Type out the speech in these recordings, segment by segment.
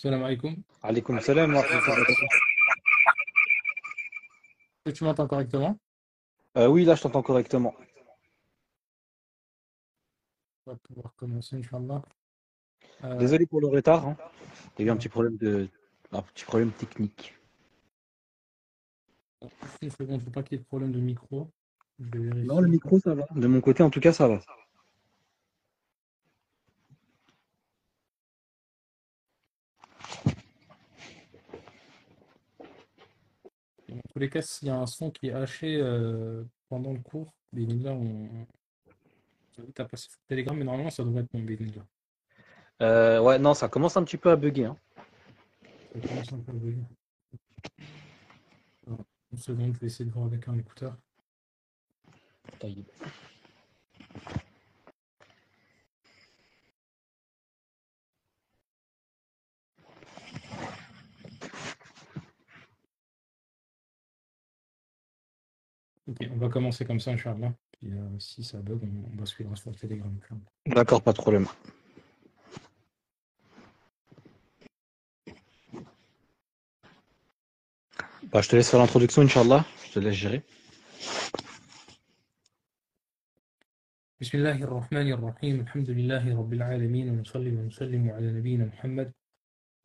Salam alaikum. Alaykoum salam wa rahmatullahi wa barakatuh. Est-ce que tu m'entends correctement? Oui, là, je t'entends correctement. On va pouvoir commencer, Inch'Allah. Euh, Désolé pour le retard, hein. Il y a eu voilà. un petit problème technique. Juste une seconde, il ne faut pas qu'il y ait de problème de micro. Je vais Non, le vérifier. micro, ça va. De mon côté, en tout cas, ça va. Dans tous les cas, s'il y a un son qui est haché pendant le cours, Bismillah, on t'invite à passer sur Telegram, mais normalement, ça devrait être bon, Bismillah. Ouais, non, ça commence un petit peu à bugger, hein. Ça commence un peu à bugger. Alors, une seconde, je vais essayer de voir avec un écouteur. Taïb. Ok, on va commencer comme ça, Inch'Allah. Puis si ça bug, on basculera sur Telegram, Inch'Allah. D'accord, pas de problème. Bah, je te laisse faire l'introduction, Inch'Allah. Je te laisse gérer. بسم الله الرحمن الرحيم الحمد لله رب العالمين ونصلي ونسلم على نبينا محمد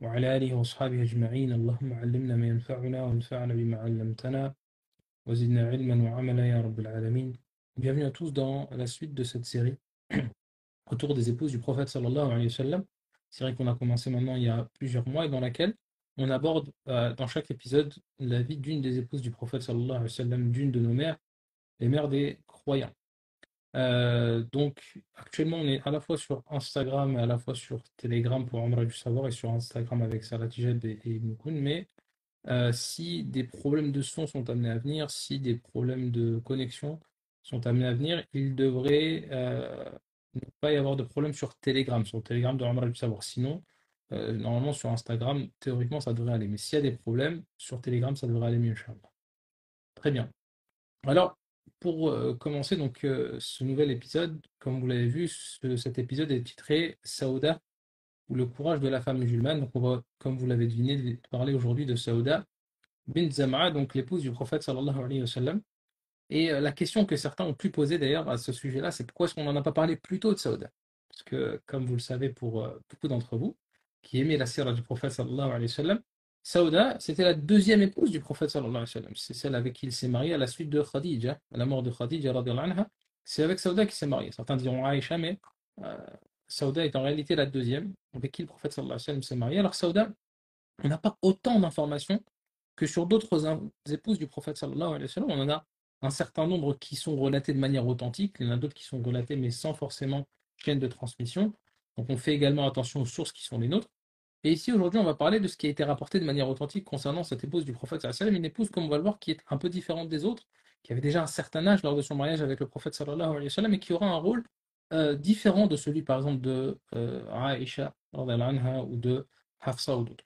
وعلى آله وأصحابه أجمعين اللهم علمنا ما ينفعنا وانفعنا بما علمتنا وزدنا علما وعملا يا رب العالمين. Bienvenue à tous dans la suite de cette série autour des épouses du prophète sallallahu alayhi wa sallam. C'est vrai qu'on a commencé maintenant il y a plusieurs mois et dans laquelle on aborde dans chaque épisode la vie d'une des épouses du prophète sallallahu alayhi wa sallam, d'une de nos mères, les mères des croyants. Donc actuellement on est à la fois sur Instagram et à la fois sur Telegram pour Amra du Savoir et sur Instagram avec Salah Tijed et Ibn Koun, mais si des problèmes de son sont amenés à venir, si des problèmes de connexion sont amenés à venir, il devrait ne pas y avoir de problème sur le Telegram de Amra du Savoir. Sinon, normalement sur Instagram, théoriquement ça devrait aller, mais s'il y a des problèmes, sur Telegram ça devrait aller mieux, Inch'Allah. Très bien. Alors, pour commencer donc ce nouvel épisode, comme vous l'avez vu, cet épisode est titré Saouda ou le courage de la femme musulmane. Donc on va, comme vous l'avez deviné, parler aujourd'hui de Saouda bint Zam'a, donc l'épouse du prophète sallallahu alayhi wa sallam. Et la question que certains ont pu poser d'ailleurs à ce sujet-là, c'est pourquoi est-ce qu'on n'en a pas parlé plus tôt de Saouda? Parce que, comme vous le savez pour beaucoup d'entre vous, qui aimaient la sira du prophète sallallahu alayhi wa sallam, Saouda, c'était la deuxième épouse du prophète sallallahu alayhi wa sallam. C'est celle avec qui il s'est marié à la suite de Khadija, à la mort de Khadija radhiyallahu anha. C'est avec Saouda qu'il s'est marié. Certains diront Aïcha, mais euh, Saouda est en réalité la deuxième avec qui le prophète sallallahu alayhi wa sallam s'est marié. Alors Saouda, on n'a pas autant d'informations que sur d'autres épouses du prophète sallallahu alayhi wa sallam. On en a un certain nombre qui sont relatées de manière authentique, il y en a d'autres qui sont relatées mais sans forcément chaîne de transmission. Donc on fait également attention aux sources qui sont les nôtres. Et ici aujourd'hui on va parler de ce qui a été rapporté de manière authentique concernant cette épouse du prophète sallallahu alayhi wa sallam, une épouse comme on va le voir qui est un peu différente des autres, qui avait déjà un certain âge lors de son mariage avec le prophète sallallahu alayhi wa sallam et qui aura un rôle différent de celui par exemple de Aïcha radhiyallahu anha ou de Hafsa ou d'autres.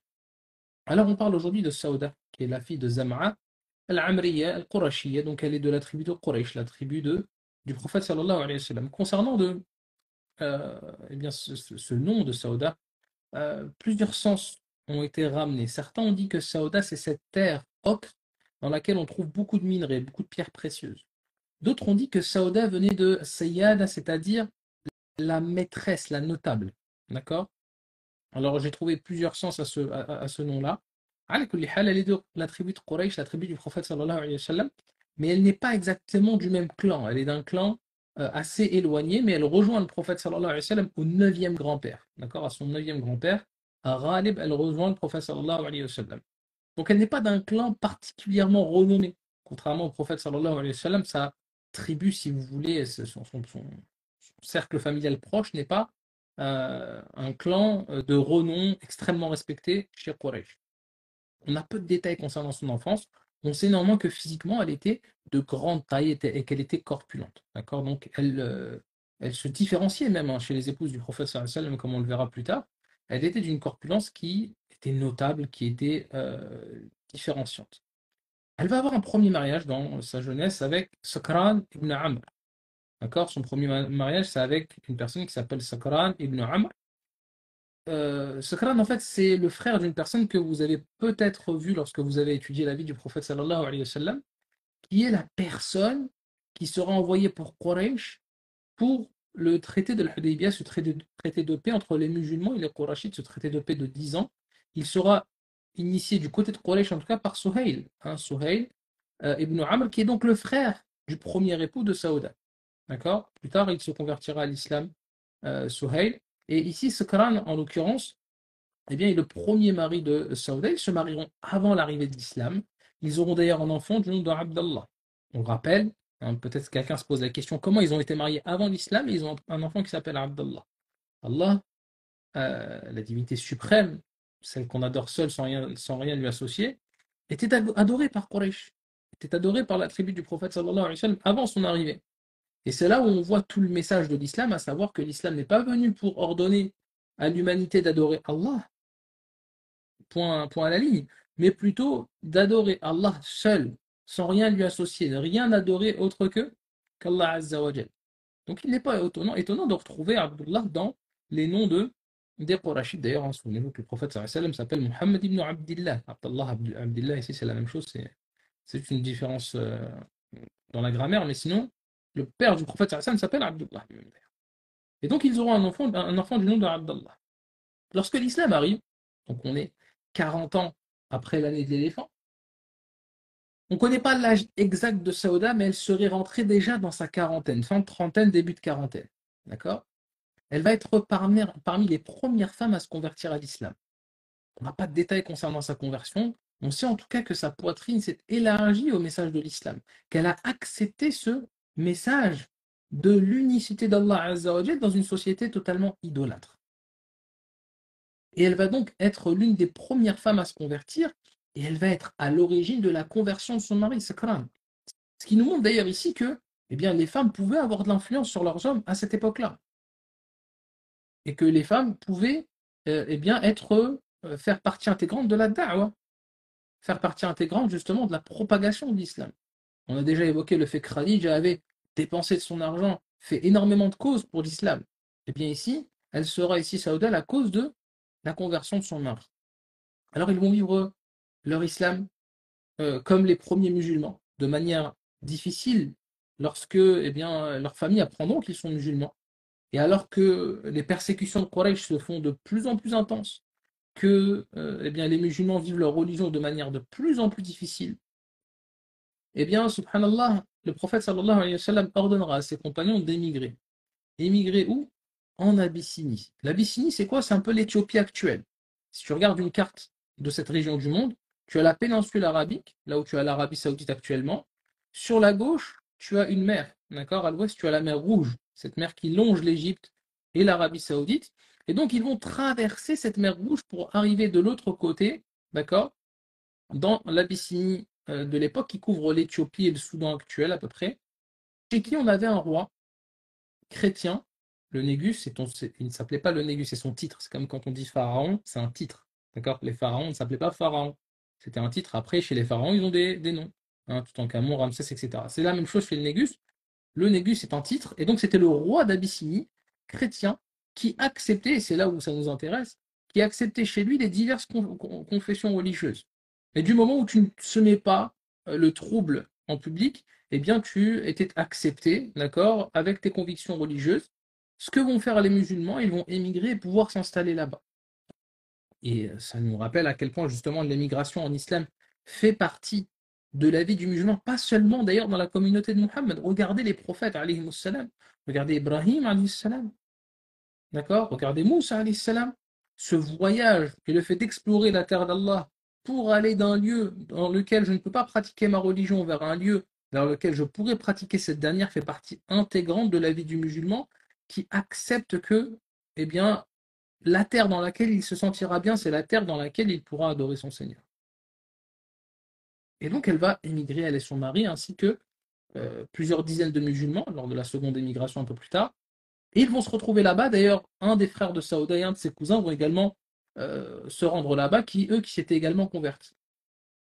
Alors on parle aujourd'hui de Saouda, qui est la fille de Zam'a al-Amriya al-Qurashiyya, donc elle est de la tribu de Quraysh, la tribu du prophète sallallahu alayhi wa sallam. Concernant eh bien, ce nom de Saouda, plusieurs sens ont été ramenés. Certains ont dit que Saouda, c'est cette terre ocre dans laquelle on trouve beaucoup de minerais, beaucoup de pierres précieuses. D'autres ont dit que Saouda venait de Sayyada, c'est-à-dire la maîtresse, la notable. D'accord? Alors j'ai trouvé plusieurs sens à ce nom-là. Ala kulli hal, elle est de la tribu de Quraysh, la tribu du prophète sallallahu alayhi wa sallam, mais elle n'est pas exactement du même clan. Elle est d'un clan assez éloigné, mais elle rejoint le prophète sallallahu alayhi wa sallam au neuvième grand-père. D'accord? À son neuvième grand-père, à Ghalib, elle rejoint le prophète sallallahu alayhi wa sallam. Donc elle n'est pas d'un clan particulièrement renommé. Contrairement au prophète sallallahu alayhi wa sallam, sa tribu, si vous voulez, son cercle familial proche n'est pas un clan de renom extrêmement respecté chez Quraysh. On a peu de détails concernant son enfance. On sait néanmoins que physiquement, elle était de grande taille et qu'elle était corpulente. D'accord? Donc, elle se différenciait même chez les épouses du prophète sallallahu alayhi wa sallam, comme on le verra plus tard. Elle était d'une corpulence qui était notable, qui était différenciante. Elle va avoir un premier mariage dans sa jeunesse avec Sakran ibn Amr. D'accord? Son premier mariage, c'est avec une personne qui s'appelle Sakran ibn Amr. Sakran, en fait, c'est le frère d'une personne que vous avez peut-être vu lorsque vous avez étudié la vie du prophète sallallahu alayhi wa sallam, qui est la personne qui sera envoyée pour Quraysh pour le traité de l'Hudaybiyah, ce traité de paix entre les musulmans et les Qurayshites, ce traité de paix de 10 ans. Il sera initié du côté de Quraysh, en tout cas par Suhail, Suhail ibn Amr, qui est donc le frère du premier époux de Saouda. D'accord. Plus tard, il se convertira à l'islam, Suhail. Et ici, Sakran, en l'occurrence, eh bien, est le premier mari de Saouda. Ils se marieront avant l'arrivée de l'islam. Ils auront d'ailleurs un enfant du nom d'Abdallah. On rappelle, hein, peut-être que quelqu'un se pose la question, comment ils ont été mariés avant l'islam et ils ont un enfant qui s'appelle Abdallah. Allah, la divinité suprême, celle qu'on adore seule sans rien lui associer, était adorée par Quraysh, était adorée par la tribu du prophète sallallahu alayhi wa sallam avant son arrivée. Et c'est là où on voit tout le message de l'islam, à savoir que l'islam n'est pas venu pour ordonner à l'humanité d'adorer Allah, point à la ligne, mais plutôt d'adorer Allah seul, sans rien lui associer, de rien adorer autre que qu'Allah Azza wa Jal. Donc il n'est pas étonnant de retrouver Abdullah dans les noms des Quraysh. D'ailleurs, hein, souvenez-vous que le prophète sallallahu alayhi wa sallam s'appelle Muhammad ibn Abdillah. Abdullah, Abdillah, ici c'est la même chose, c'est une différence dans la grammaire, mais sinon, le père du prophète sallallahu alayhi wa sallam s'appelle Abdullah. Et donc ils auront un enfant du nom de Abdallah. Lorsque l'islam arrive, donc on est 40 ans après l'année de l'éléphant, on ne connaît pas l'âge exact de Saouda, mais elle serait rentrée déjà dans sa quarantaine, fin de trentaine, début de quarantaine. D'accord. Elle va être parmi les premières femmes à se convertir à l'islam. On n'a pas de détails concernant sa conversion. On sait en tout cas que sa poitrine s'est élargie au message de l'islam, qu'elle a accepté ce message de l'unicité d'Allah Azza wa Jal dans une société totalement idolâtre. Et elle va donc être l'une des premières femmes à se convertir, et elle va être à l'origine de la conversion de son mari, Sakran. Ce qui nous montre d'ailleurs ici que eh bien, les femmes pouvaient avoir de l'influence sur leurs hommes à cette époque-là, et que les femmes pouvaient eh bien, faire partie intégrante de la da'wah, faire partie intégrante justement de la propagation de l'islam. On a déjà évoqué le fait que Khadija avait dépensé de son argent, fait énormément de causes pour l'islam. Et bien ici, elle sera ici, Saouda, la cause de la conversion de son mari. Alors ils vont vivre leur islam comme les premiers musulmans, de manière difficile, lorsque eh bien, leurs familles apprendront qu'ils sont musulmans. Et alors que les persécutions de Quraysh se font de plus en plus intenses, que eh bien, les musulmans vivent leur religion de manière de plus en plus difficile, eh bien, subhanallah, le prophète sallallahu alayhi wa sallam ordonnera à ses compagnons d'émigrer. Émigrer où? En Abyssinie. L'Abyssinie, c'est quoi? C'est un peu l'Éthiopie actuelle. Si tu regardes une carte de cette région du monde, tu as la péninsule arabique, là où tu as l'Arabie saoudite actuellement. Sur la gauche, tu as une mer. D'accord? À l'ouest, tu as la mer Rouge, cette mer qui longe l'Égypte et l'Arabie saoudite. Et donc, ils vont traverser cette mer Rouge pour arriver de l'autre côté, d'accord? Dans l'Abyssinie de l'époque qui couvre l'Éthiopie et le Soudan actuel à peu près, chez qui on avait un roi chrétien. Le Négus, il ne s'appelait pas le Négus, c'est son titre. C'est comme quand on dit pharaon, c'est un titre. D'accord. Les pharaons ne s'appelaient pas pharaon. C'était un titre. Après, chez les pharaons, ils ont des noms. Hein, Toutankhamon, Ramsès, etc. C'est la même chose chez le Négus. Le Négus est un titre. Et donc, c'était le roi d'Abyssinie, chrétien, qui acceptait, et c'est là où ça nous intéresse, qui acceptait chez lui les diverses confessions religieuses. Et du moment où tu ne semais pas le trouble en public, eh bien tu étais accepté, d'accord, avec tes convictions religieuses. Ce que vont faire les musulmans, ils vont émigrer et pouvoir s'installer là-bas. Et ça nous rappelle à quel point justement l'émigration en islam fait partie de la vie du musulman, pas seulement d'ailleurs dans la communauté de Muhammad. Regardez les prophètes, alayhi salam. Regardez Ibrahim, alayhi salam. D'accord. Regardez Moussa, alayhi salam. Ce voyage et le fait d'explorer la terre d'Allah pour aller d'un lieu dans lequel je ne peux pas pratiquer ma religion vers un lieu vers lequel je pourrais pratiquer cette dernière fait partie intégrante de la vie du musulman qui accepte que, eh bien, la terre dans laquelle il se sentira bien, c'est la terre dans laquelle il pourra adorer son Seigneur. Et donc elle va émigrer, elle et son mari, ainsi que plusieurs dizaines de musulmans lors de la seconde émigration un peu plus tard. Et ils vont se retrouver là-bas. D'ailleurs, un des frères de Saouda et un de ses cousins vont également se rendre là-bas, qui s'étaient également convertis.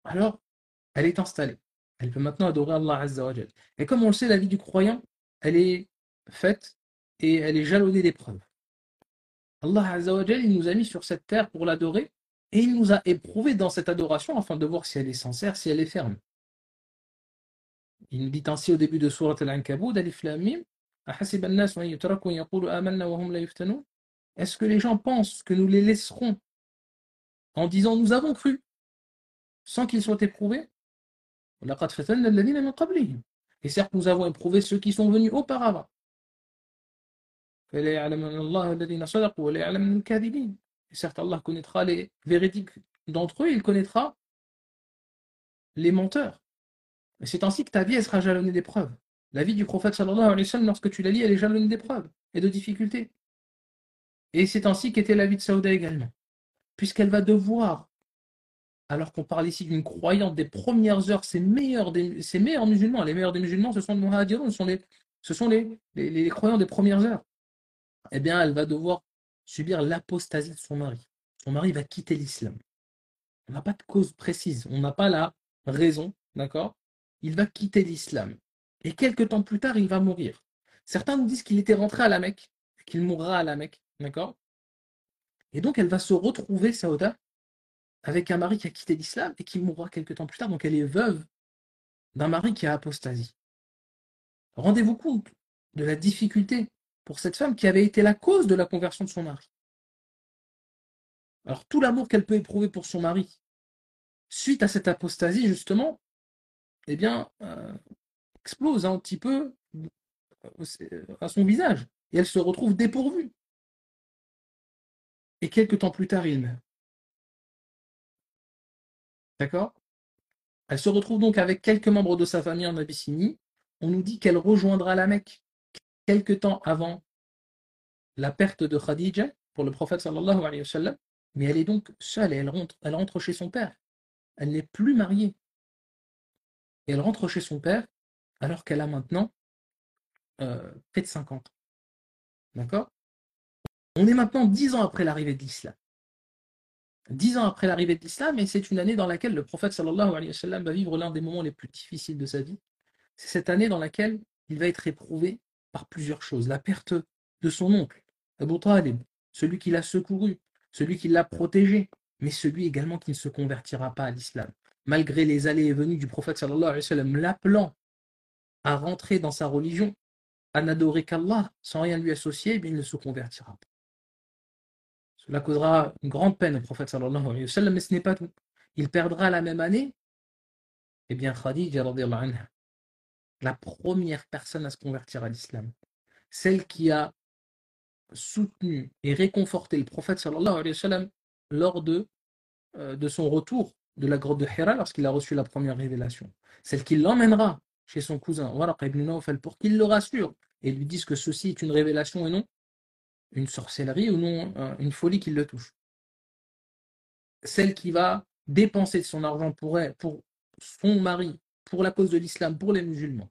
Alors, elle est installée. Elle peut maintenant adorer Allah Azza wa Jal. Et comme on le sait, la vie du croyant, elle est faite et elle est jalonnée d'épreuves. Allah Azza wa Jal, il nous a mis sur cette terre pour l'adorer et il nous a éprouvés dans cette adoration afin de voir si elle est sincère, si elle est ferme. Il nous dit ainsi au début de Surat Al-Ankabut, Alif Lam Mim, أحسب الناس أن يتركوا أن يقولوا آمنا وهم لا يفتنون. Est-ce que les gens pensent que nous les laisserons en disant nous avons cru sans qu'ils soient éprouvés? لقد فتنا الذين من قبلهم. Et certes, nous avons éprouvé ceux qui sont venus auparavant. فلا يعلمن الله الذين صدقوا ولا يعلمن الكاذبين. Et certes, Allah connaîtra les véridiques d'entre eux, il connaîtra les menteurs. Et c'est ainsi que ta vie elle sera jalonnée d'épreuves. La vie du prophète sallallahu alayhi wa sallam, lorsque tu la lis, elle est jalonnée d'épreuves et de difficultés. Et c'est ainsi qu'était la vie de Saouda également. Puisqu'elle va devoir, alors qu'on parle ici d'une croyante des premières heures, ses meilleurs musulmans, les meilleurs des musulmans, ce sont les muhajirun, ce sont les croyants des premières heures. Eh bien, elle va devoir subir l'apostasie de son mari. Son mari va quitter l'islam. On n'a pas de cause précise, on n'a pas la raison, d'accord? Il va quitter l'islam. Et quelques temps plus tard, il va mourir. Certains nous disent qu'il était rentré à la Mecque, qu'il mourra à la Mecque, d'accord? Et donc, elle va se retrouver, Saouda, avec un mari qui a quitté l'islam et qui mourra quelques temps plus tard. Donc, elle est veuve d'un mari qui a apostasie. Rendez-vous compte de la difficulté pour cette femme qui avait été la cause de la conversion de son mari. Alors, tout l'amour qu'elle peut éprouver pour son mari, suite à cette apostasie, justement, eh bien, explose un petit peu à son visage. Et elle se retrouve dépourvue. Et quelques temps plus tard, il meurt. D'accord? Elle se retrouve donc avec quelques membres de sa famille en Abyssinie. On nous dit qu'elle rejoindra la Mecque quelques temps avant la perte de Khadija pour le prophète sallallahu alayhi wa sallam. Mais elle est donc seule et elle rentre chez son père. Elle n'est plus mariée. Et elle rentre chez son père alors qu'elle a maintenant près de 50 ans. D'accord? On est maintenant 10 ans après l'arrivée de l'islam. 10 ans après l'arrivée de l'islam, et c'est une année dans laquelle le prophète sallallahu alayhi wa sallam va vivre l'un des moments les plus difficiles de sa vie. C'est cette année dans laquelle il va être éprouvé par plusieurs choses. La perte de son oncle, Abu Talib, celui qui l'a secouru, celui qui l'a protégé, mais celui également qui ne se convertira pas à l'islam. Malgré les allées et venues du prophète sallallahu alayhi wa sallam, l'appelant à rentrer dans sa religion, à n'adorer qu'Allah sans rien lui associer, eh bien, il ne se convertira pas. Cela causera une grande peine au prophète sallallahu alayhi wa sallam, mais ce n'est pas tout. Il perdra la même année, eh bien, Khadija radiyallahu anha, la première personne à se convertir à l'islam, celle qui a soutenu et réconforté le prophète sallallahu alayhi wa sallam lors de son retour de la grotte de Hira lorsqu'il a reçu la première révélation. Celle qui l'emmènera chez son cousin Waraqa ibn Nawfal pour qu'il le rassure et lui dise que ceci est une révélation et non une sorcellerie ou non une folie qui le touche. Celle qui va dépenser de son argent pour elle, pour son mari, pour la cause de l'islam, pour les musulmans.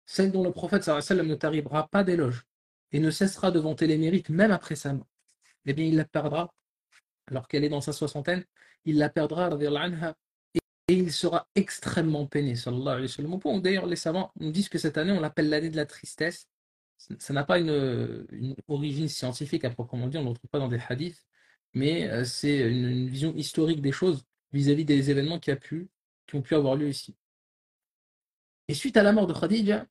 Celle dont le prophète sallallahu alayhi wa sallam ne taribera pas d'éloge et ne cessera de vanter les mérites même après sa mort. Eh bien, il la perdra, alors qu'elle est dans sa soixantaine, il la perdra, anha, et il sera extrêmement peiné, sallallahu alayhi wa sallam. Au point où d'ailleurs les savants nous disent que cette année, on l'appelle l'année de la tristesse. Ça n'a pas une origine scientifique à proprement dire, on ne le retrouve pas dans des hadiths, mais c'est une vision historique des choses vis-à-vis des événements qui ont pu avoir lieu ici. Et suite à la mort de Khadija,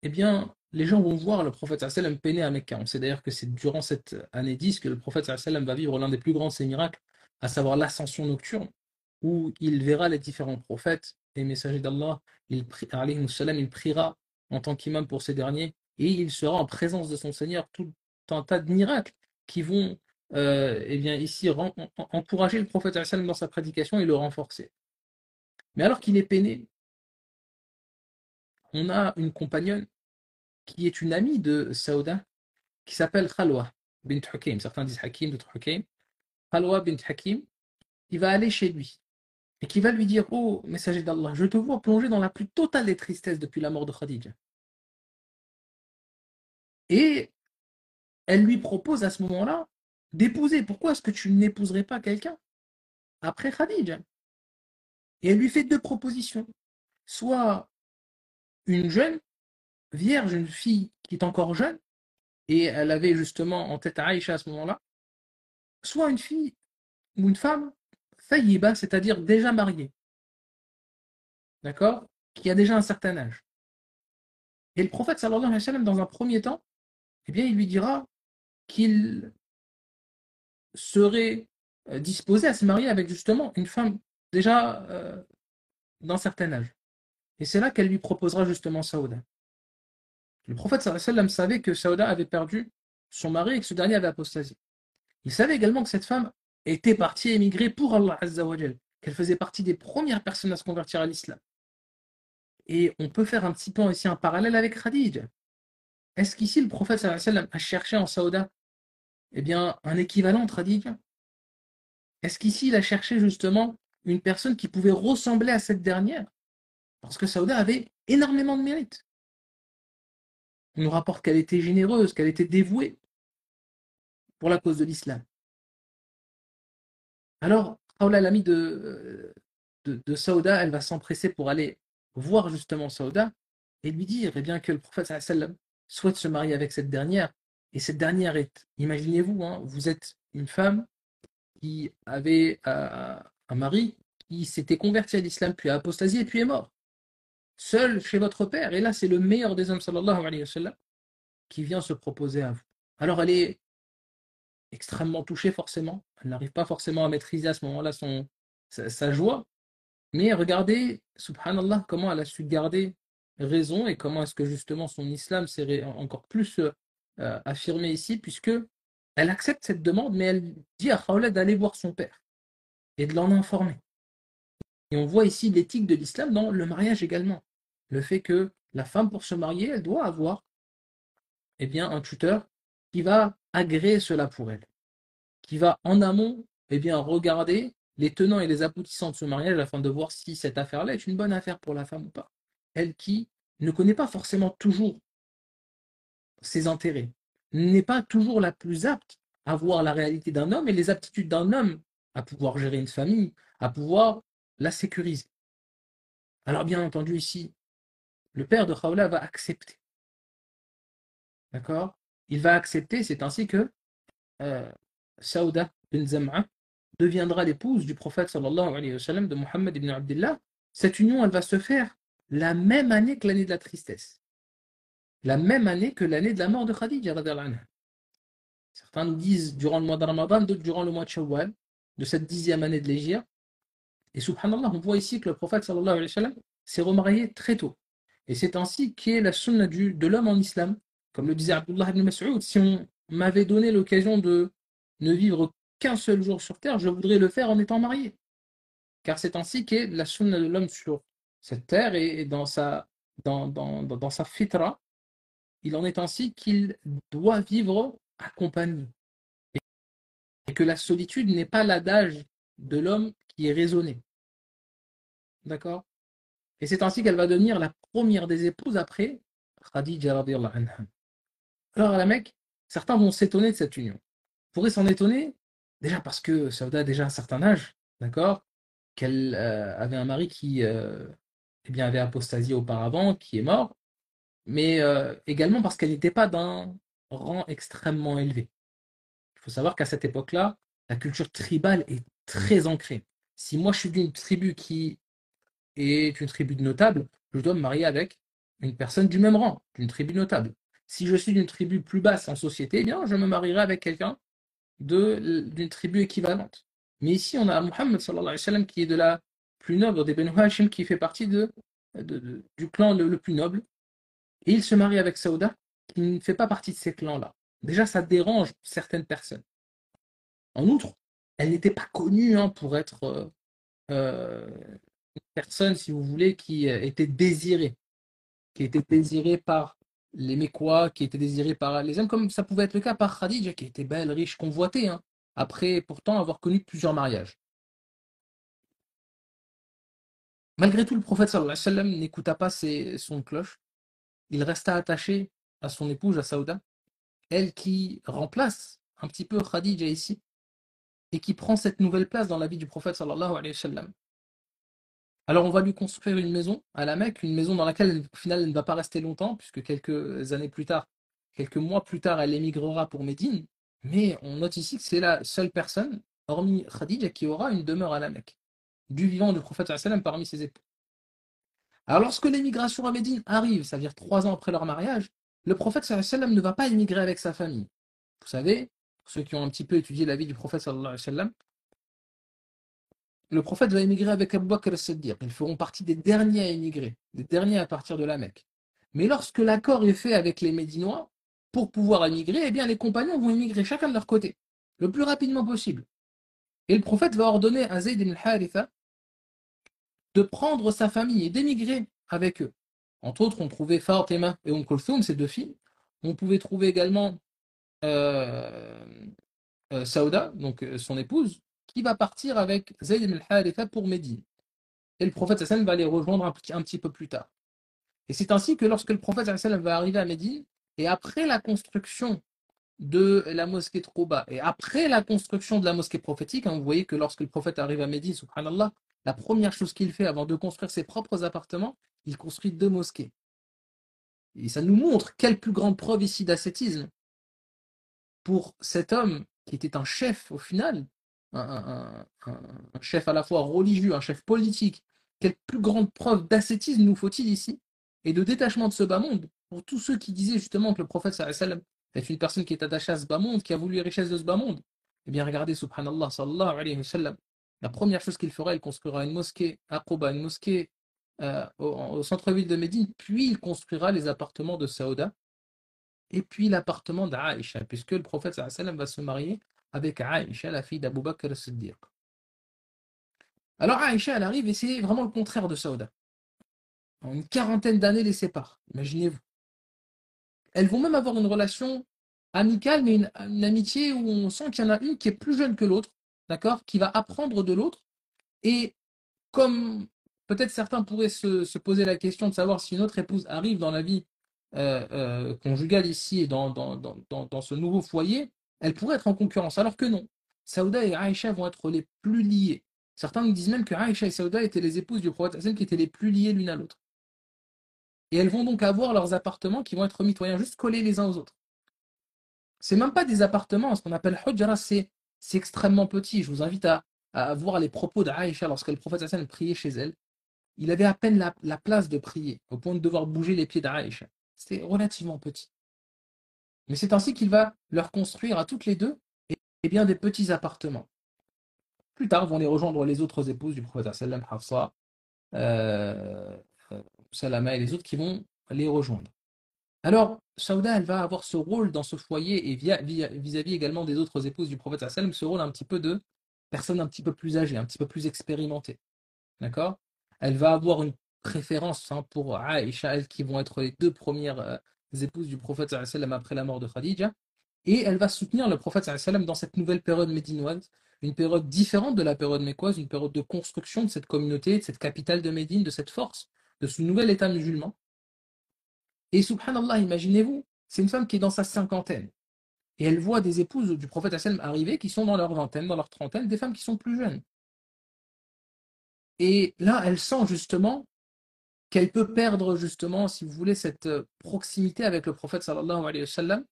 eh bien, les gens vont voir le prophète sallallahu alayhi wa sallam peiner à Mecca. On sait d'ailleurs que c'est durant cette année 10 que le prophète sallallahu alayhi wa sallam va vivre l'un des plus grands de ses miracles, à savoir l'ascension nocturne, où il verra les différents prophètes et messagers d'Allah. Il priera en tant qu'imam pour ces derniers, et il sera en présence de son Seigneur, tout un tas de miracles qui vont eh bien, ici encourager le prophète sallallahu alayhi wa sallam dans sa prédication et le renforcer. Mais alors qu'il est peiné, on a une compagnonne qui est une amie de Saouda, qui s'appelle Khalwa bint Hakim. Certains disent Hakim, d'autres Hakim. Khalwa bint Hakim, il va aller chez lui et qui va lui dire: Oh, messager d'Allah, je te vois plongé dans la plus totale des tristesses depuis la mort de Khadija. Et elle lui propose à ce moment-là d'épouser. Pourquoi est-ce que tu n'épouserais pas quelqu'un après Khadija? Et elle lui fait deux propositions. Soit une jeune, vierge, une fille qui est encore jeune, et elle avait justement en tête Aïcha à ce moment-là, soit une fille ou une femme tayyiba, c'est-à-dire déjà mariée, d'accord, qui a déjà un certain âge. Et le prophète sallallahu alayhi wa sallam, dans un premier temps, eh bien, il lui dira qu'il serait disposé à se marier avec justement une femme déjà d'un certain âge. Et c'est là qu'elle lui proposera justement Saouda. Le prophète sallallahu alayhi wa sallam savait que Saouda avait perdu son mari et que ce dernier avait apostasié. Il savait également que cette femme était partie émigrer pour Allah Azza wa Jal, qu'elle faisait partie des premières personnes à se convertir à l'islam. Et on peut faire un petit peu ici un parallèle avec Khadija. Est-ce qu'ici le prophète sallallahu alayhi wa sallam a cherché en Saouda eh bien, un équivalent de Khadija? Est-ce qu'ici il a cherché justement une personne qui pouvait ressembler à cette dernière? Parce que Saouda avait énormément de mérite. On nous rapporte qu'elle était généreuse, qu'elle était dévouée pour la cause de l'islam. Alors, Khawla, l'amie de Saouda, elle va s'empresser pour aller voir justement Saouda et lui dire eh bien, que le prophète sallallahu alayhi wa sallam souhaite se marier avec cette dernière. Et cette dernière est, imaginez-vous, hein, vous êtes une femme qui avait un mari qui s'était converti à l'islam, puis a apostasié, puis est mort. Seul chez votre père. Et là, c'est le meilleur des hommes, sallallahu alayhi wa sallam, qui vient se proposer à vous. Alors, elle est extrêmement touchée, forcément. Elle n'arrive pas forcément à maîtriser à ce moment-là sa joie. Mais regardez, subhanallah, comment elle a su garder raison et comment est-ce que justement son islam s'est encore plus affirmé ici, puisque elle accepte cette demande, mais elle dit à Khawla d'aller voir son père et de l'en informer. Et on voit ici l'éthique de l'islam dans le mariage également. Le fait que la femme, pour se marier, elle doit avoir eh bien, un tuteur qui va agréer cela pour elle, qui va en amont eh bien, regarder les tenants et les aboutissants de ce mariage afin de voir si cette affaire-là est une bonne affaire pour la femme ou pas. Elle qui ne connaît pas forcément toujours ses intérêts, n'est pas toujours la plus apte à voir la réalité d'un homme et les aptitudes d'un homme à pouvoir gérer une famille, à pouvoir la sécuriser. Alors bien entendu ici, le père de Khawla va accepter. D'accord? Il va accepter, c'est ainsi que euh, Saouda bin Zam'a deviendra l'épouse du prophète sallallahu alayhi wa sallam, de Mohammed ibn Abdullah. Cette union, elle va se faire la même année que l'année de la tristesse. La même année que l'année de la mort de Khadija radhiyallahu anha. Certains nous disent durant le mois de Ramadan, d'autres durant le mois de Shawwal, de cette 10e année de l'Hégire. Et subhanallah, on voit ici que le prophète sallallahu alayhi wa sallam s'est remarié très tôt. Et c'est ainsi qu'est la sunna de l'homme en islam. Comme le disait Abdullah ibn Mas'ud, si on m'avait donné l'occasion de ne vivre qu'un seul jour sur terre, je voudrais le faire en étant marié. Car c'est ainsi qu'est la sunna de l'homme sur cette terre et dans sa fitra, il en est ainsi qu'il doit vivre accompagné. Et que la solitude n'est pas l'adage de l'homme qui est raisonné. D'accord? Et c'est ainsi qu'elle va devenir la première des épouses après Khadija radhiyallahu anha. Alors à la Mecque, certains vont s'étonner de cette union. Ils pourraient s'en étonner, déjà parce que Sauda a déjà un certain âge, d'accord? Qu'elle avait un mari qui eh bien, avait apostasié auparavant, qui est mort, mais également parce qu'elle n'était pas d'un rang extrêmement élevé. Il faut savoir qu'à cette époque-là, la culture tribale est très ancrée. Si moi je suis d'une tribu qui est une tribu de notables, je dois me marier avec une personne du même rang, d'une tribu notable. Si je suis d'une tribu plus basse en société, eh bien, je me marierai avec quelqu'un d'une tribu équivalente. Mais ici, on a Mohammed sallallahu alayhi wa sallam qui est de la plus noble des Benu Hashim, qui fait partie du clan le plus noble, et il se marie avec Saouda, qui ne fait pas partie de ces clans-là. Déjà, ça dérange certaines personnes. En outre, elle n'était pas connue pour être une personne, si vous voulez, qui était désirée par les Mécois, qui était désirée par les hommes, comme ça pouvait être le cas par Khadija, qui était belle, riche, convoitée, après pourtant avoir connu plusieurs mariages. Malgré tout, le prophète sallallahu alayhi wa sallam n'écouta pas son cloche. Il resta attaché à son épouse, à Saouda, elle qui remplace un petit peu Khadija ici, et qui prend cette nouvelle place dans la vie du prophète sallallahu alayhi wa sallam. Alors on va lui construire une maison à la Mecque, une maison dans laquelle au final elle ne va pas rester longtemps, puisque quelques années plus tard, quelques mois plus tard, elle émigrera pour Médine, mais on note ici que c'est la seule personne, hormis Khadija, qui aura une demeure à la Mecque, du vivant du prophète sallallahu alayhi wa sallam parmi ses époux. Alors lorsque l'émigration à Médine arrive, c'est-à-dire 3 ans après leur mariage, le prophète sallallahu alayhi wa sallam ne va pas émigrer avec sa famille. Vous savez, pour ceux qui ont un petit peu étudié la vie du prophète sallallahu alayhi wa sallam, le prophète va émigrer avec Abu Bakr as-Siddiq. Ils feront partie des derniers à émigrer, des derniers à partir de la Mecque. Mais lorsque l'accord est fait avec les Médinois, pour pouvoir émigrer, eh bien les compagnons vont émigrer chacun de leur côté, le plus rapidement possible. Et le prophète va ordonner à Zayd ibn al-Haritha de prendre sa famille et d'émigrer avec eux. Entre autres, on trouvait Fatima et Kulthum, ces deux filles. On pouvait trouver également euh, Saouda, donc son épouse, qui va partir avec Zayd ibn al-Haritha pour Médine. Et le prophète sallam va les rejoindre un petit peu plus tard. Et c'est ainsi que lorsque le prophète sallam va arriver à Médine, et après la construction de la mosquée de Quba, et après la construction de la mosquée prophétique, hein, vous voyez que lorsque le prophète arrive à Médine, subhanallah, la première chose qu'il fait avant de construire ses propres appartements, il construit 2 mosquées. Et ça nous montre quelle plus grande preuve ici d'ascétisme pour cet homme qui était un chef au final, un chef à la fois religieux, un chef politique. Quelle plus grande preuve d'ascétisme nous faut-il ici et de détachement de ce bas monde pour tous ceux qui disaient justement que le prophète sallallahu alayhi wa sallam est une personne qui est attachée à ce bas monde, qui a voulu les richesses de ce bas monde. Eh bien regardez, subhanallah, sallallahu alayhi wa sallam, la première chose qu'il fera, il construira une mosquée à Quba, une mosquée au centre-ville de Médine, puis il construira les appartements de Saouda, et puis l'appartement d'Aïcha, puisque le prophète sallallahu alayhi wa sallam va se marier avec Aïcha, la fille d'Abu Bakr as-Siddiq. Alors Aïcha, elle arrive et c'est vraiment le contraire de Saouda. Une quarantaine d'années les séparent, imaginez-vous. Elles vont même avoir une relation amicale, mais une amitié où on sent qu'il y en a une qui est plus jeune que l'autre, d'accord, qui va apprendre de l'autre. Et comme peut-être certains pourraient se poser la question de savoir si une autre épouse arrive dans la vie conjugale ici et dans ce nouveau foyer, elle pourrait être en concurrence, alors que non. Saouda et Aïcha vont être les plus liées. Certains nous disent même que Aïcha et Saouda étaient les épouses du prophète Hassan qui étaient les plus liées l'une à l'autre. Et elles vont donc avoir leurs appartements qui vont être mitoyens, juste collés les uns aux autres. C'est même pas des appartements, ce qu'on appelle Hujra, c'est extrêmement petit. Je vous invite à voir les propos d'Aïcha lorsque le prophète Hassan priait chez elle. Il avait à peine la place de prier, au point de devoir bouger les pieds d'Aïcha. C'était relativement petit. Mais c'est ainsi qu'il va leur construire à toutes les deux et bien des petits appartements. Plus tard vont les rejoindre les autres épouses du prophète sallam, Hafsa, euh, Salama et les autres qui vont les rejoindre. Alors, Saouda, elle va avoir ce rôle dans ce foyer et vis-à-vis également des autres épouses du prophète sallam, ce rôle un petit peu de personne un petit peu plus âgée, un petit peu plus expérimentée. D'accord? Elle va avoir une préférence pour Aïcha, elle qui vont être les 2 premières épouses du prophète sallallahu alayhi wa sallam après la mort de Khadija. Et elle va soutenir le prophète sallallahu alayhi wa sallam dans cette nouvelle période médinoise, une période différente de la période mécoise, une période de construction de cette communauté, de cette capitale de Médine, de cette force, de ce nouvel État musulman. Et subhanallah, imaginez-vous, c'est une femme qui est dans sa cinquantaine. Et elle voit des épouses du prophète sallallahu alayhi wa sallam arriver qui sont dans leur vingtaine, dans leur trentaine, des femmes qui sont plus jeunes. Et là, elle sent justement qu'elle peut perdre justement, si vous voulez, cette proximité avec le prophète sallallahu alayhi wa sallam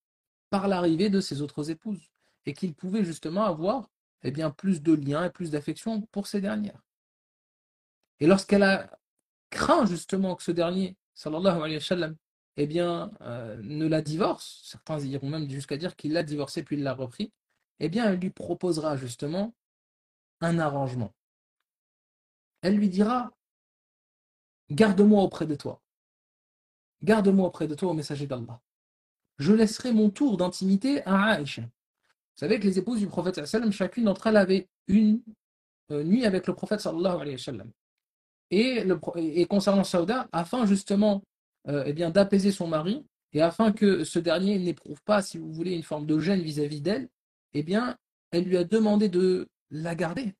par l'arrivée de ses autres épouses et qu'il pouvait justement avoir eh bien, plus de liens et plus d'affection pour ces dernières. Et lorsqu'elle a craint justement que ce dernier, sallallahu alayhi wa sallam, eh bien, ne la divorce, certains iront même jusqu'à dire qu'il l'a divorcée puis il l'a repris, eh bien, elle lui proposera justement un arrangement. Elle lui dira, garde-moi auprès de toi. Garde-moi auprès de toi au messager d'Allah. Je laisserai mon tour d'intimité à Aïcha. Vous savez que les épouses du prophète sallallahu alayhi wa sallam, chacune d'entre elles avait une nuit avec le prophète sallallahu alayhi wa sallam. Et concernant Saouda, afin justement eh bien, d'apaiser son mari, et afin que ce dernier n'éprouve pas, si vous voulez, une forme de gêne vis-à-vis d'elle, eh bien, elle lui a demandé de la garder,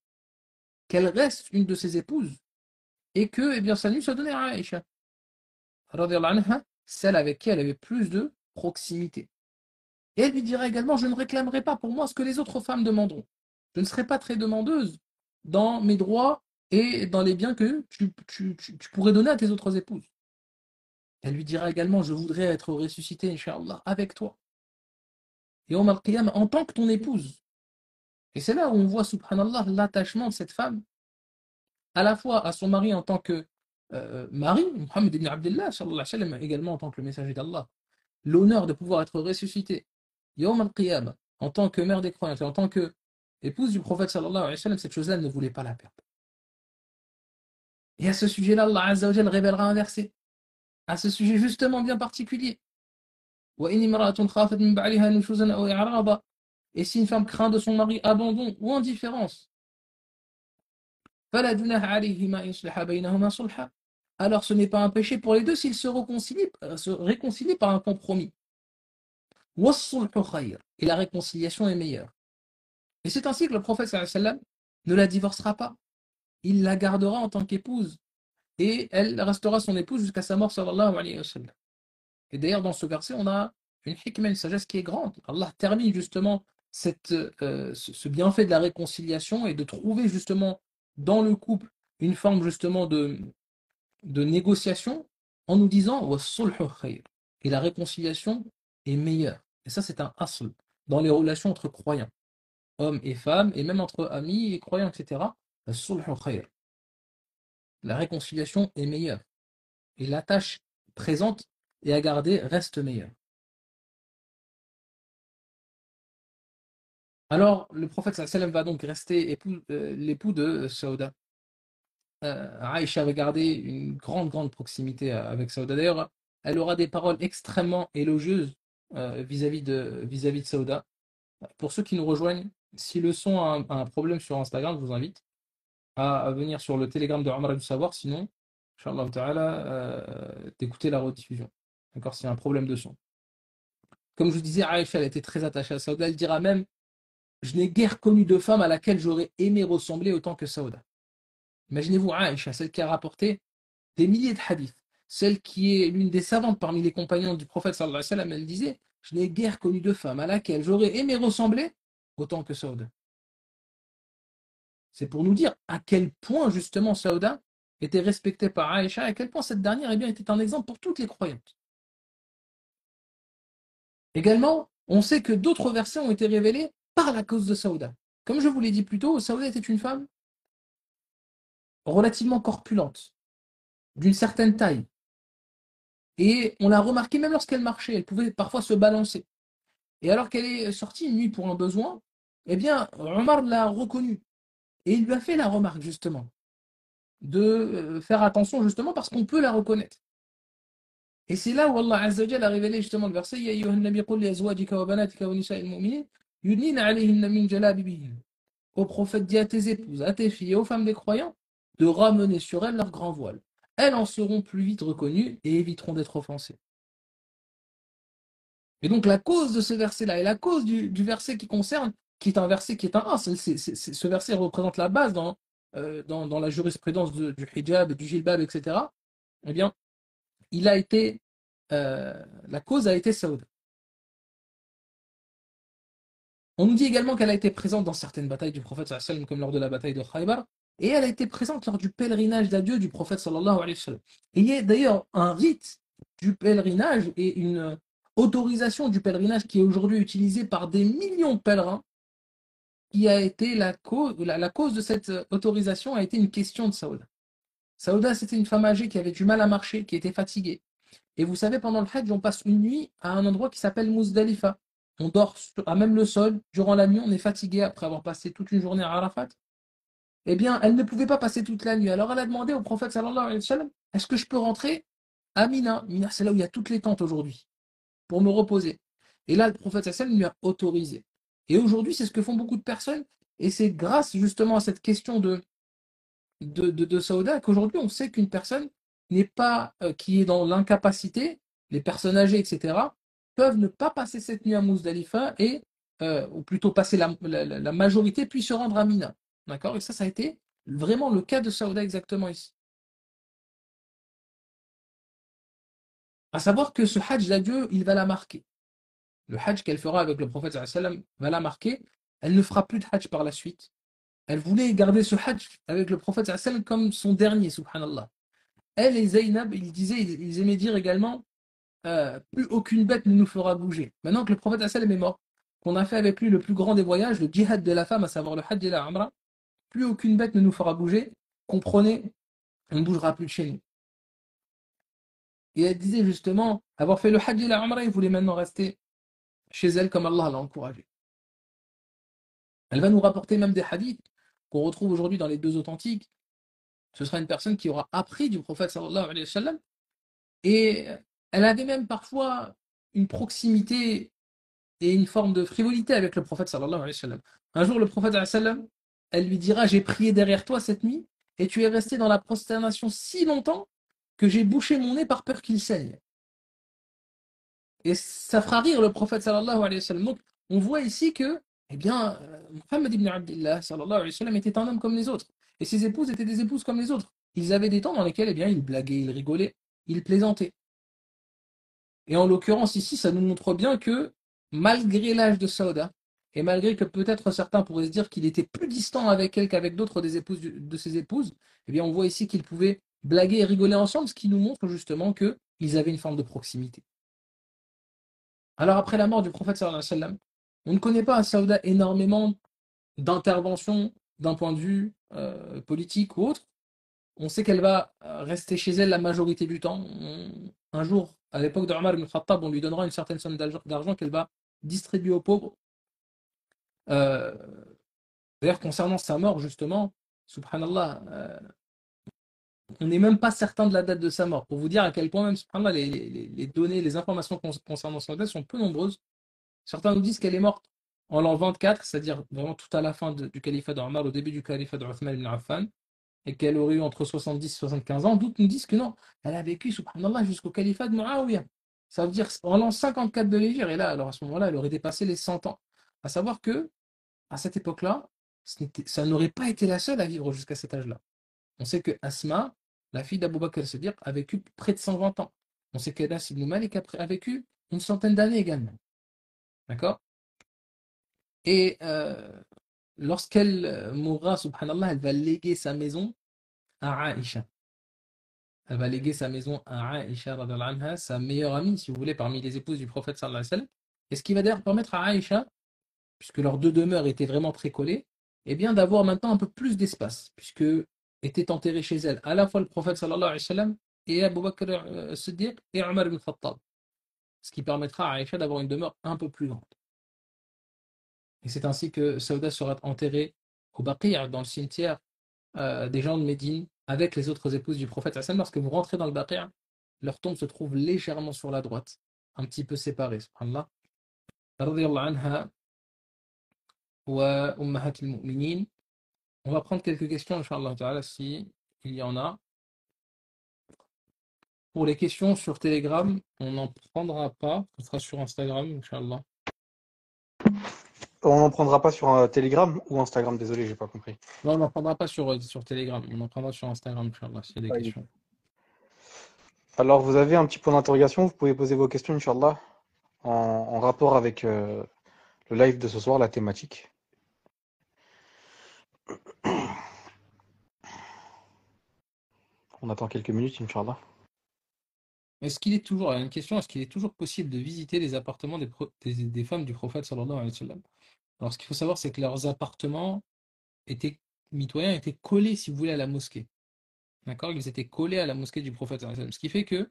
qu'elle reste une de ses épouses, et que eh bien, sa nuit soit donnée à Aïcha, radiyallahu anha, celle avec qui elle avait plus de proximité. Et elle lui dira également, je ne réclamerai pas pour moi ce que les autres femmes demanderont. Je ne serai pas très demandeuse dans mes droits et dans les biens que tu pourrais donner à tes autres épouses. Elle lui dira également, je voudrais être ressuscité, Inch'Allah, avec toi. Et Yawm al-Qiyamah, en tant que ton épouse. Et c'est là où on voit, subhanallah, l'attachement de cette femme, à la fois à son mari en tant que mari, Muhammad ibn Abdullah, sallallahu alayhi wa sallam, également en tant que le messager d'Allah. L'honneur de pouvoir être ressuscité, Yawm al-Qiyamah, en tant que mère des croyants, et en tant que épouse du prophète, sallallahu alayhi wa sallam, cette chose-là, elle ne voulait pas la perdre. Et à ce sujet-là, Allah Azza wa Jal révélera un verset, à ce sujet justement bien particulier. Et si une femme craint de son mari abandon ou indifférence, alors ce n'est pas un péché pour les deux s'ils se réconcilient par un compromis. Et la réconciliation est meilleure. Et c'est ainsi que le prophète sallallahu alayhi wa sallam ne la divorcera pas. Il la gardera en tant qu'épouse. Et elle restera son épouse jusqu'à sa mort, sallallahu alayhi wa sallam. Et d'ailleurs, dans ce verset, on a une hikmah, une sagesse qui est grande. Allah termine justement ce bienfait de la réconciliation et de trouver justement dans le couple une forme justement de négociation en nous disant wa sulhu khayr. Et la réconciliation est meilleure. Et ça, c'est un asl dans les relations entre croyants, hommes et femmes, et même entre amis et croyants, etc. Wa sulhu khayr. La réconciliation est meilleure. Et la tâche présente et à garder reste meilleure. Alors, le prophète sallallahu alayhi wa sallam va donc rester l'époux de Saouda. Aïcha avait gardé une grande proximité avec Saouda. D'ailleurs, elle aura des paroles extrêmement élogieuses vis-à-vis de Saouda. Pour ceux qui nous rejoignent, si le son a un problème sur Instagram, je vous invite à venir sur le Telegram de Omar du Savoir, sinon, Inch'Allah Ta'ala, d'écouter la rediffusion. D'accord, s'il y a un problème de son. Comme je vous disais, Aïcha, elle était très attachée à Saouda. Elle dira même, je n'ai guère connu de femme à laquelle j'aurais aimé ressembler autant que Saouda. Imaginez-vous Aïcha, celle qui a rapporté des milliers de hadiths, celle qui est l'une des savantes parmi les compagnons du prophète sallallahu alayhi wa sallam, elle disait, je n'ai guère connu de femme à laquelle j'aurais aimé ressembler autant que Saouda. C'est pour nous dire à quel point justement Saouda était respectée par Aïcha, à quel point cette dernière eh bien, était un exemple pour toutes les croyantes. Également, on sait que d'autres versets ont été révélés par la cause de Saouda. Comme je vous l'ai dit plus tôt, Saouda était une femme relativement corpulente, d'une certaine taille. Et on l'a remarqué même lorsqu'elle marchait, elle pouvait parfois se balancer. Et alors qu'elle est sortie une nuit pour un besoin, eh bien, Omar l'a reconnue. Et il lui a fait la remarque, justement, de faire attention, justement, parce qu'on peut la reconnaître. Et c'est là où Allah Azza wa Jalla a révélé justement le verset Ya ayyuhan nabi qul li azwajika wa banatika wa nisa'il mu'minin yudnina alayhinna min jalabibihin. Au prophète, dis à tes épouses, à tes filles et aux femmes des croyants de ramener sur elles leur grand voile. Elles en seront plus vite reconnues et éviteront d'être offensées. Et donc la cause de ce verset-là et la cause du verset qui concerne, qui est un verset qui est un ce verset représente la base dans la jurisprudence du hijab, du jilbab, etc. Eh bien, il a été, la cause a été Saouda. On nous dit également qu'elle a été présente dans certaines batailles du prophète sallallahu alayhi wa sallam, comme lors de la bataille de Khaybar, et elle a été présente lors du pèlerinage d'adieu du prophète sallallahu alayhi wa sallam. Et il y a d'ailleurs un rite du pèlerinage et une autorisation du pèlerinage qui est aujourd'hui utilisée par des millions de pèlerins, qui a été la cause de cette autorisation a été une question de Saouda. Saouda, c'était une femme âgée qui avait du mal à marcher, qui était fatiguée. Et vous savez, pendant le Hajj, on passe une nuit à un endroit qui s'appelle Muzdalifa. On dort à même le sol. Durant la nuit, on est fatigué après avoir passé toute une journée à Arafat. Eh bien, elle ne pouvait pas passer toute la nuit. Alors, elle a demandé au prophète sallallahu alayhi wa sallam, est-ce que je peux rentrer à Mina? Mina, c'est là où il y a toutes les tentes aujourd'hui, pour me reposer. Et là, le prophète sallallahu alayhi wa sallam lui a autorisé. Et aujourd'hui, c'est ce que font beaucoup de personnes. Et c'est grâce justement à cette question de Saouda qu'aujourd'hui, on sait qu'une personne n'est pas, qui est dans l'incapacité, les personnes âgées, etc., peuvent ne pas passer cette nuit à Muzdalifa et, ou plutôt passer la majorité, puis se rendre à Mina. D'accord? Et ça a été vraiment le cas de Saouda exactement ici. À savoir que ce hajj d'adieu, il va la marquer. Le hajj qu'elle fera avec le prophète sallallahu alayhi wa sallam va la marquer. Elle ne fera plus de hajj par la suite. Elle voulait garder ce hajj avec le prophète sallallahu alayhi wa sallam comme son dernier, subhanallah. Elle et Zaynab, ils aimaient dire également plus aucune bête ne nous fera bouger. Maintenant que le prophète sallam est mort, qu'on a fait avec lui le plus grand des voyages, le djihad de la femme, à savoir le hajj et la umrah, plus aucune bête ne nous fera bouger. Comprenez, on ne bougera plus de chez nous. Et elle disait justement, avoir fait le hajj et la umrah, il voulait maintenant rester chez elle comme Allah l'a encouragé. Elle va nous rapporter même des hadiths qu'on retrouve aujourd'hui dans les deux authentiques. Ce sera une personne qui aura appris du prophète sallallahu alayhi wa sallam. Et elle avait même parfois une proximité et une forme de frivolité avec le prophète sallallahu alayhi wa sallam. Un jour, le prophète sallallahu alayhi wa sallam, elle lui dira: j'ai prié derrière toi cette nuit et tu es resté dans la prosternation si longtemps que j'ai bouché mon nez par peur qu'il saigne. Et ça fera rire le prophète sallallahu alayhi wa sallam. Donc, on voit ici que, eh bien, Muhammad ibn Abdillah sallallahu alayhi wa sallam était un homme comme les autres. Et ses épouses étaient des épouses comme les autres. Ils avaient des temps dans lesquels, eh bien, ils blaguaient, ils rigolaient, ils plaisantaient. Et en l'occurrence, ici, ça nous montre bien que, malgré l'âge de Saouda, et malgré que peut-être certains pourraient se dire qu'il était plus distant avec elle qu'avec d'autres des épouses de ses épouses, eh bien, on voit ici qu'ils pouvaient blaguer et rigoler ensemble, ce qui nous montre justement qu'ils avaient une forme de proximité. Alors, après la mort du prophète sallallahu alayhi wa sallam, on ne connaît pas à Saouda énormément d'interventions d'un point de vue politique ou autre. On sait qu'elle va rester chez elle la majorité du temps. Un jour, à l'époque de Omar ibn Khattab, on lui donnera une certaine somme d'argent qu'elle va distribuer aux pauvres. Euh, D'ailleurs, concernant sa mort, justement, subhanallah, on n'est même pas certain de la date de sa mort. Pour vous dire à quel point, même, subhanallah, les données, les informations concernant son date sont peu nombreuses. Certains nous disent qu'elle est morte en l'an 24, c'est-à-dire vraiment tout à la fin du califat d'Omar, au début du califat d'Othman ibn Affan, et qu'elle aurait eu entre 70 et 75 ans. D'autres nous disent que non, elle a vécu, subhanallah, jusqu'au califat de Muawiyah. Ça veut dire en l'an 54 de l'Hégire, et là, alors à ce moment-là, elle aurait dépassé les 100 ans. À savoir que, à cette époque-là, ça n'aurait pas été la seule à vivre jusqu'à cet âge-là. On sait que Asma, la fille d'Abou Bakr as-Siddiq, a vécu près de 120 ans. On sait qu'Anas ibn Malik a vécu une centaine d'années également. D'accord? Et lorsqu'elle mourra, subhanallah, elle va léguer sa maison à Aïcha. Elle va léguer sa maison à Aïcha, radhiyallahu anha, sa meilleure amie, si vous voulez, parmi les épouses du prophète sallallahu alayhi wa sallam. Et ce qui va d'ailleurs permettre à Aïcha, puisque leurs deux demeures étaient vraiment très collées, eh bien d'avoir maintenant un peu plus d'espace, puisque étaient enterrés chez elle à la fois le prophète sallallahu alayhi wa sallam et Abu Bakr Siddiq et Omar ibn Khattab. Ce qui permettra à Aïcha d'avoir une demeure un peu plus grande. Et c'est ainsi que Saouda sera enterrée au Baqi', dans le cimetière des gens de Médine, avec les autres épouses du prophète. Lorsque vous rentrez dans le Baqi', leur tombe se trouve légèrement sur la droite, un petit peu séparée. Subhanallah. Radiyallahu anha wa ummahat al-mu'minin. On va prendre quelques questions, Inch'Allah ta'ala, si il y en a. Pour les questions sur Telegram, on n'en prendra pas. Ce sera sur Instagram, Inch'Allah. On n'en prendra pas sur Telegram ou Instagram, désolé, j'ai pas compris. Non, on n'en prendra pas sur Telegram. On en prendra sur Instagram, Inch'Allah, s'il y a des questions. Alors, vous avez un petit point d'interrogation, vous pouvez poser vos questions, Inch'Allah, en rapport avec le live de ce soir, la thématique. On attend quelques minutes, Inch'Allah. Est-ce qu'il est toujours, une question, est-ce qu'il est toujours possible de visiter les appartements des femmes du prophète sallallahu alayhi wa sallam? Alors, ce qu'il faut savoir, c'est que leurs appartements étaient mitoyens, étaient collés, si vous voulez, à la mosquée. D'accord? Ils étaient collés à la mosquée du prophète sallallahu alayhi wa sallam. Ce qui fait que,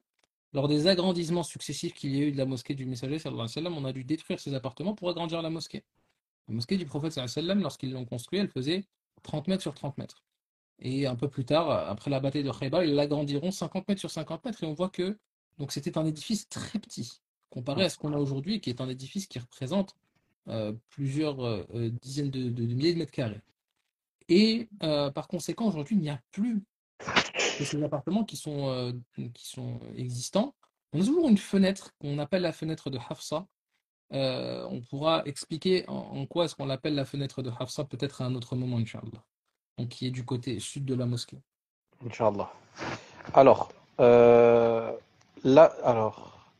lors des agrandissements successifs qu'il y a eu de la mosquée du messager sallallahu alayhi wa sallam, on a dû détruire ces appartements pour agrandir la mosquée. La mosquée du prophète sallallahu alayhi wa sallam, lorsqu'ils l'ont construite, elle faisait 30 mètres sur 30 mètres. Et un peu plus tard, après la bataille de Khaybar, ils l'agrandiront 50 mètres sur 50 mètres. Et on voit que donc c'était un édifice très petit, comparé à ce qu'on a aujourd'hui, qui est un édifice qui représente plusieurs dizaines de milliers de mètres carrés. Et par conséquent, aujourd'hui, il n'y a plus que ces appartements qui sont existants. On a toujours une fenêtre qu'on appelle la fenêtre de Hafsa. On pourra expliquer en quoi est-ce qu'on l'appelle la fenêtre de Hafsa peut-être à un autre moment, Inch'Allah. Donc, qui est du côté sud de la mosquée. Inch'Allah. Alors, alors,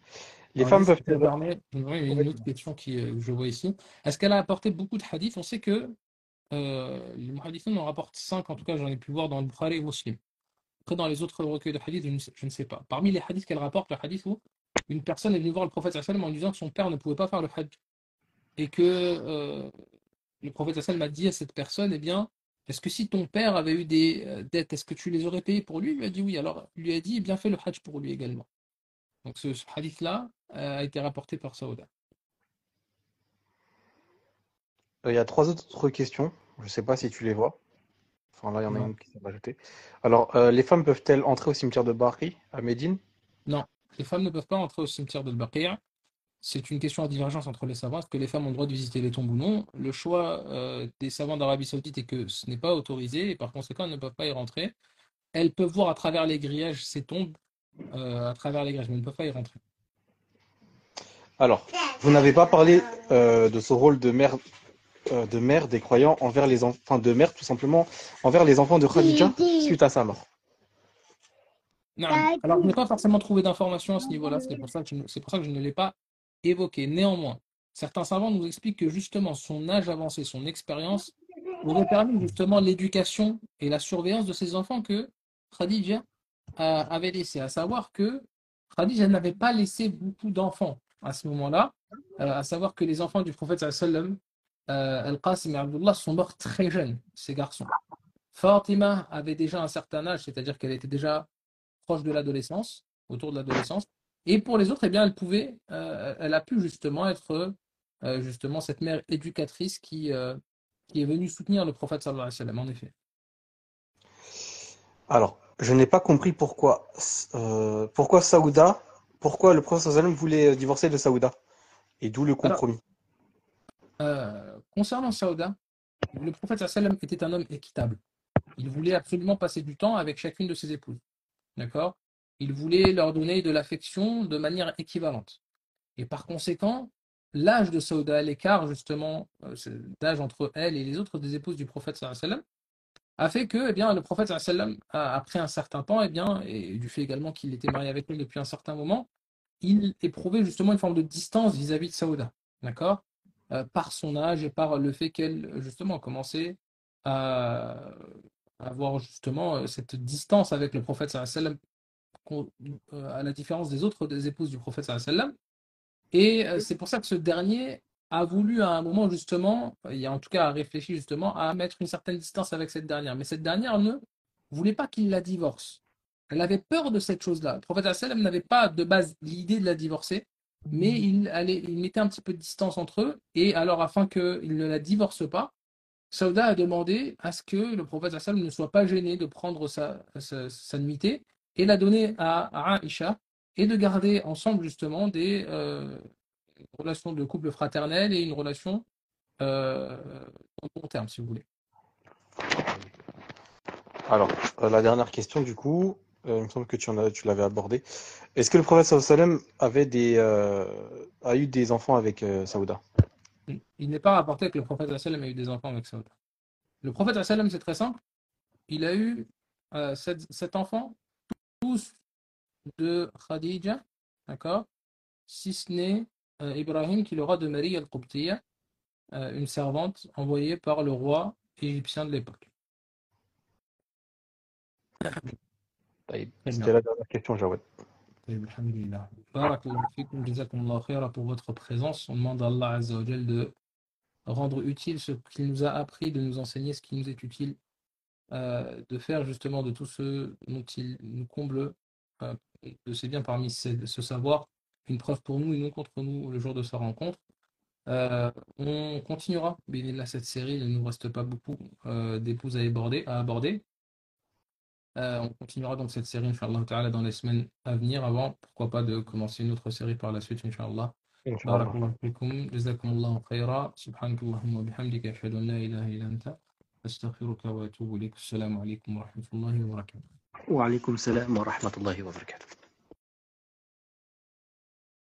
les Alors, femmes juste, peuvent si tu me être... permets, une Oui. autre question que je vois ici. Est-ce qu'elle a apporté beaucoup de hadiths? On sait que les muhaddithins en rapportent 5, en tout cas j'en ai pu voir dans le Bukhari et Muslim. Après, dans les autres recueils de hadith, je ne sais pas. Parmi les hadiths qu'elle rapporte, le hadith où une personne est venue voir le prophète sallallahu alayhi wa sallam en disant que son père ne pouvait pas faire le hajj. Et que le prophète sallallahu alayhi wa sallam a dit à cette personne, eh bien, est-ce que si ton père avait eu des dettes, est-ce que tu les aurais payées pour lui? Il lui a dit oui. Alors, il lui a dit, eh bien, fais le hajj pour lui également. Donc, ce hadith-là a été rapporté par Saouda. Il y a trois autres questions. Je ne sais pas si tu les vois. Enfin, là, il y en a Non. une qui s'est ajoutée. Alors, les femmes peuvent-elles entrer au cimetière de Bari à Médine? Non. Les femmes ne peuvent pas entrer au cimetière de Baqi'. C'est une question à divergence entre les savants. Est-ce que les femmes ont le droit de visiter les tombes ou non? Le choix des savants d'Arabie Saoudite est que ce n'est pas autorisé et par conséquent, elles ne peuvent pas y rentrer. Elles peuvent voir à travers les grillages ces tombes, à travers les grillages, mais elles ne peuvent pas y rentrer. Alors, vous n'avez pas parlé de ce rôle de mère des croyants envers les enfants, enfin de mère tout simplement envers les enfants de Khadija suite à sa mort. Non. Alors, je n'ai pas forcément trouvé d'informations à ce niveau-là, c'est pour ça que je ne l'ai pas évoqué. Néanmoins, certains savants nous expliquent que justement son âge avancé, son expérience, aurait permis justement l'éducation et la surveillance de ces enfants que Khadija avait laissé. À savoir que Khadija n'avait pas laissé beaucoup d'enfants à ce moment-là, à savoir que les enfants du prophète sallam, Al-Qasim et Abdullah sont morts très jeunes, ces garçons. Fatima avait déjà un certain âge, c'est-à-dire qu'elle était déjà proche de l'adolescence, autour de l'adolescence. Et pour les autres, eh bien, elle a pu justement être justement cette mère éducatrice qui est venue soutenir le prophète sallallahu alayhi wa sallam, en effet. Alors, je n'ai pas compris pourquoi Saouda, pourquoi le prophète sallam voulait divorcer de Saouda et d'où le Alors, compromis. concernant Saouda, le prophète sallallahu alayhi wa sallam était un homme équitable. Il voulait absolument passer du temps avec chacune de ses épouses. D'accord? Il voulait leur donner de l'affection de manière équivalente. Et par conséquent, l'âge de Saouda, l'écart justement d'âge entre elle et les autres des épouses du prophète sallallahu alayhi wa sallam, a fait que eh bien, le prophète sallallahu alayhi wa sallam, après un certain temps, eh bien, et du fait également qu'il était marié avec elle depuis un certain moment, il éprouvait justement une forme de distance vis-à-vis de Saouda, d'accord? Par son âge et par le fait qu'elle justement commençait à avoir justement cette distance avec le prophète sallallahu alayhi wa sallam, à la différence des autres des épouses du prophète sallallahu alayhi wa sallam. Et c'est pour ça que ce dernier a voulu à un moment justement, il a en tout cas réfléchi justement à mettre une certaine distance avec cette dernière. Mais cette dernière ne voulait pas qu'il la divorce. Elle avait peur de cette chose-là. Le prophète sallam n'avait pas de base l'idée de la divorcer, mais il mettait un petit peu de distance entre eux. Et alors afin qu'il ne la divorce pas, Sauda a demandé à ce que le prophète sallam ne soit pas gêné de prendre sa nuitée et la donner à Aïcha et de garder ensemble justement des relation de couple fraternel et une relation euh, en long terme, si vous voulez. Alors, la dernière question du coup, il me semble que tu l'avais abordé. Est-ce que le prophète sallam a eu des enfants avec Saouda? Il n'est pas rapporté que le prophète sallam a eu des enfants avec Saouda. Le prophète sallam, c'est très simple. Il a eu sept enfants, tous de Khadija, d'accord, si ce n'est Ibrahim qui l'aura de Marie al-Qubtiya, une servante envoyée par le roi égyptien de l'époque. Taïb. Très C'était bien. la dernière question, Jawad. Alhamdulillah. Barakallahu fikum, jazakumullahu khaira pour votre présence. On demande à Allah Azza wa Jal de rendre utile ce qu'il nous a appris, de nous enseigner ce qui nous est utile, de faire justement de tout ce dont il nous comble, euh, de ses biens parmi ce savoir, une preuve pour nous et non contre nous le jour de sa rencontre. On continuera, là, cette série, il ne nous reste pas beaucoup d'épouses à aborder. On continuera donc cette série, Inch'Allah Ta'ala, dans les semaines à venir, avant, pourquoi pas, de commencer une autre série par la suite, Inch'Allah. Inch'Allah. بارك الله فيكم جزاكم الله خيرا سبحانك اللهم وبحمدك أشهد أن لا إله إلا أنت أستغفرك وأتوب إليك السلام عليكم ورحمة الله وبركاته Wa alaykoum salam wa rahmatullahi wa barakatuh.